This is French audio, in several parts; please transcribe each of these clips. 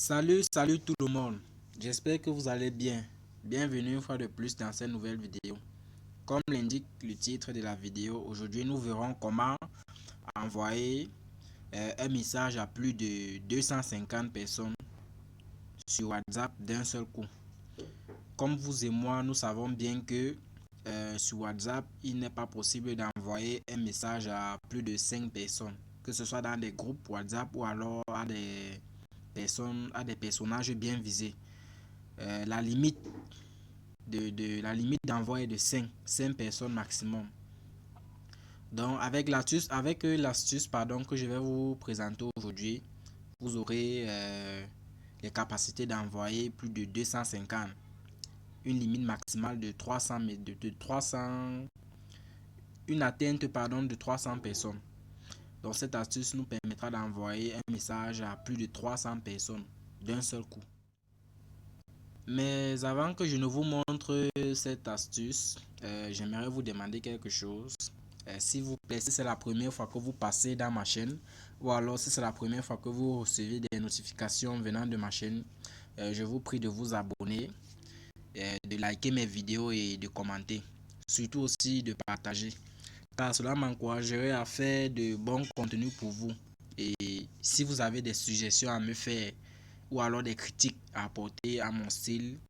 Salut tout le monde. J'espère que vous allez bien. Bienvenue une fois de plus dans cette nouvelle vidéo. Comme l'indique le titre de la vidéo, aujourd'hui nous verrons comment envoyer un message à plus de 250 personnes sur WhatsApp d'un seul coup. Comme vous et moi, nous savons bien que sur WhatsApp, il n'est pas possible d'envoyer un message à plus de 5 personnes, que ce soit dans des groupes WhatsApp ou alors à des personnes, à des personnages bien visés. La limite la limite d'envoi est de 5 personnes maximum. Donc avec l'astuce que je vais vous présenter aujourd'hui, vous aurez les capacités d'envoyer plus de 250, une limite maximale de 300, de 300, une atteinte de 300 personnes. Donc cette astuce nous permettra d'envoyer un message à plus de 300 personnes d'un seul coup. Mais avant que je ne vous montre cette astuce, j'aimerais vous demander quelque chose. S'il vous plaît, si c'est la première fois que vous passez dans ma chaîne, ou alors si c'est la première fois que vous recevez des notifications venant de ma chaîne, je vous prie de vous abonner, de liker mes vidéos et de commenter. Surtout aussi de partager, car cela m'encouragerait à faire de bons contenus pour vous. Et si vous avez des suggestions à me faire, ou alors des critiques à apporter à mon style,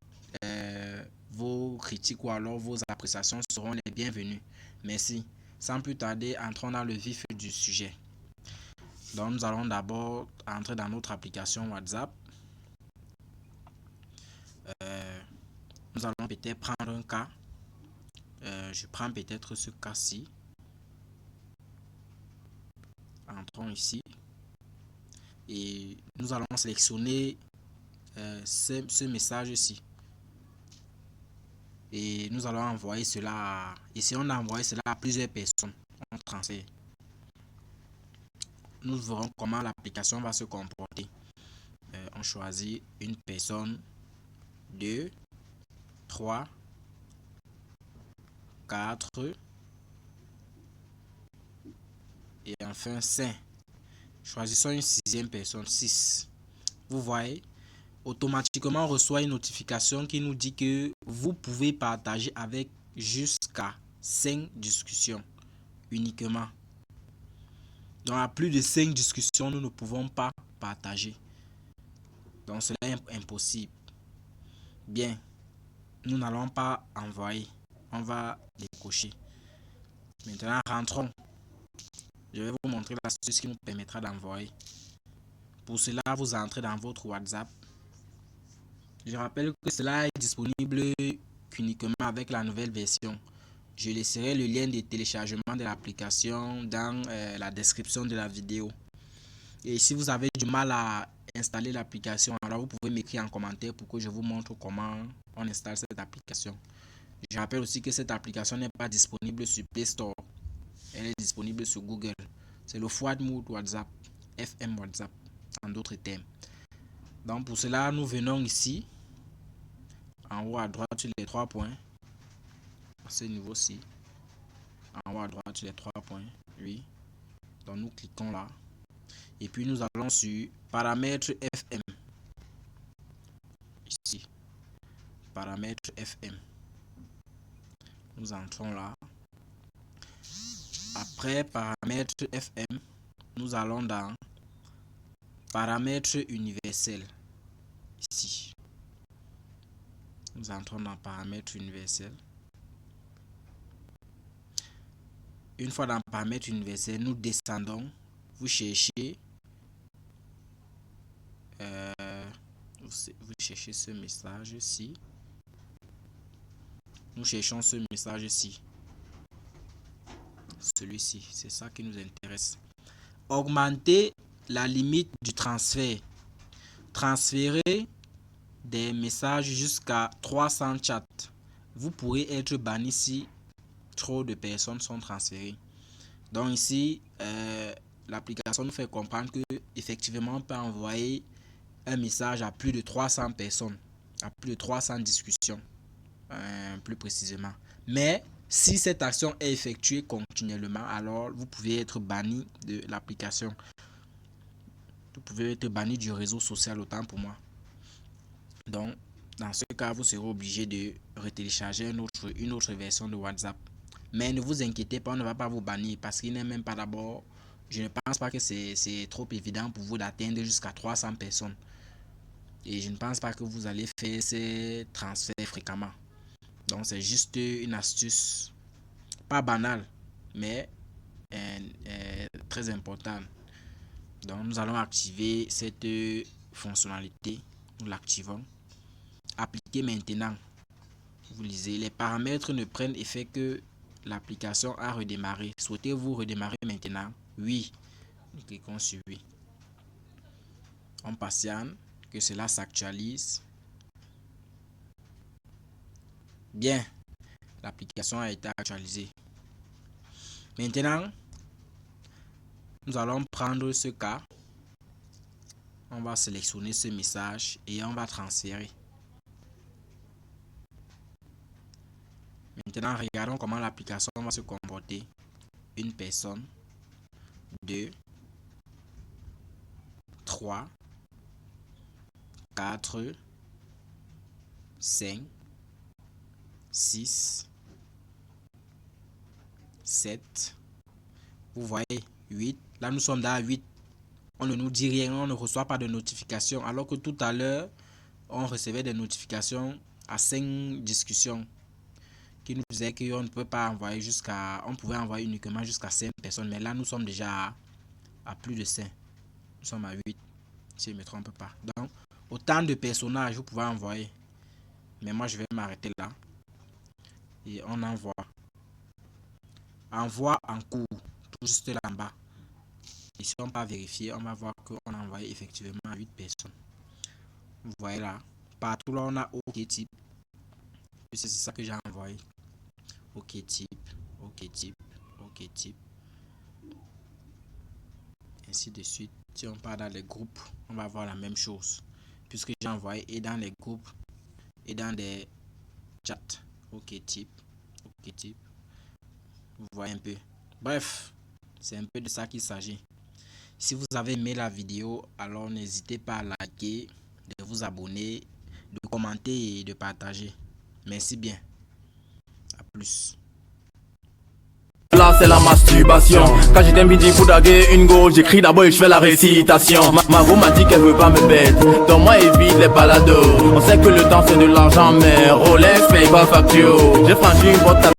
vos critiques ou alors vos appréciations seront les bienvenues. Merci. Sans plus tarder, entrons dans le vif du sujet. Donc nous allons d'abord entrer dans notre application WhatsApp. Euh, Nous allons peut-être prendre un cas. Je prends peut-être ce cas-ci. Entrons ici. Et nous allons sélectionner ce message-ci. Et nous allons envoyer cela essayons d'envoyer cela à plusieurs personnes. On transfère. Nous verrons comment l'application va se comporter. On choisit une personne, 2, 3, 4 et enfin 5. Choisissons une sixième personne, 6. Vous voyez, automatiquement on reçoit une notification qui nous dit que vous pouvez partager avec jusqu'à 5 discussions uniquement. Donc à plus de 5 discussions, nous ne pouvons pas partager. Donc cela est impossible. Bien, nous n'allons pas envoyer. On va décocher. Maintenant, rentrons. Je vais vous montrer l'astuce qui nous permettra d'envoyer. Pour cela, vous entrez dans votre WhatsApp. Je rappelle que cela est disponible qu'uniquement avec la nouvelle version. Je laisserai le lien de téléchargement de l'application dans la description de la vidéo. Et si vous avez du mal à installer l'application, alors vous pouvez m'écrire en commentaire pour que je vous montre comment on installe cette application. Je rappelle aussi que cette application n'est pas disponible sur Play Store. Elle est disponible sur Google. C'est le Forward Mode WhatsApp, FM WhatsApp, en d'autres termes. Donc pour cela, nous venons ici, en haut à droite sur les 3 points, à ce niveau-ci, en haut à droite sur les 3 points, oui. Donc nous cliquons là. Et puis nous allons sur paramètres FM. Ici, paramètres FM. Nous entrons là. Après paramètres FM, nous allons dans paramètres universels. Ici. Nous entrons dans paramètres universels. Une fois dans paramètres universels, nous descendons. Vous cherchez vous cherchez ce message-ci. Nous cherchons ce message-ci. Celui-ci, c'est ça qui nous intéresse. Augmenter la limite du transfert. Transférer des messages jusqu'à 300 chats. Vous pourrez être banni si trop de personnes sont transférées. Donc ici, l'application nous fait comprendre que effectivement on peut envoyer un message à plus de 300 personnes, à plus de 300 discussions, plus précisément. Mais si cette action est effectuée continuellement, alors vous pouvez être banni de l'application. Vous pouvez être banni du réseau social, autant pour moi. Donc, dans ce cas, vous serez obligé de retélécharger une autre version de WhatsApp. Mais ne vous inquiétez pas, on ne va pas vous bannir parce qu'il n'est même pas d'abord. Je ne pense pas que c'est trop évident pour vous d'atteindre jusqu'à 300 personnes. Et je ne pense pas que vous allez faire ces transferts fréquemment. Donc, c'est juste une astuce, pas banale, mais très importante. Donc, nous allons activer cette fonctionnalité. Nous l'activons. Appliquer maintenant. Vous lisez, les paramètres ne prennent effet que l'application a redémarré. Souhaitez-vous redémarrer maintenant? Oui. Nous cliquons sur oui. On patiente que cela s'actualise. Bien. L'application a été actualisée. Maintenant, nous allons prendre ce cas. On va sélectionner ce message et on va transférer. Maintenant, regardons comment l'application va se comporter. Une personne, 2, 3, 4, 5, 6, 7. Vous voyez, 8. Là, nous sommes dans 8. On ne nous dit rien, on ne reçoit pas de notification. Alors que tout à l'heure, on recevait des notifications à 5 discussions qui nous disaient qu'on ne peut pas envoyer on pouvait envoyer uniquement jusqu'à 5 personnes. Mais là, nous sommes déjà à plus de 5. Nous sommes à 8, si je ne me trompe pas. Donc, autant de personnages vous pouvez envoyer. Mais moi, je vais m'arrêter là. Et on envoie. Envoi en cours, tout juste là en bas. Et si on va vérifier, on va voir qu'on a envoyé effectivement 8 personnes. Vous voyez là, partout là on a OK type. C'est ça que j'ai envoyé. OK type, OK type, OK type. Ainsi de suite. Si on part dans les groupes, on va voir la même chose. Puisque j'ai envoyé et dans les groupes et dans des chats. OK type, OK type. Vous voyez un peu. Bref, c'est un peu de ça qu'il s'agit. Si vous avez aimé la vidéo, alors n'hésitez pas à liker, de vous abonner, de commenter et de partager. Merci bien. À plus. Là c'est la masturbation. Quand j'étais midi pour daguer une go, j'écris d'abord et je fais la récitation. Ma go m'a dit qu'elle veut pas me bête. Donc moi évite les balados. On sait que le temps c'est de l'argent, mais Rolex paye pas facture. J'ai franchi une porte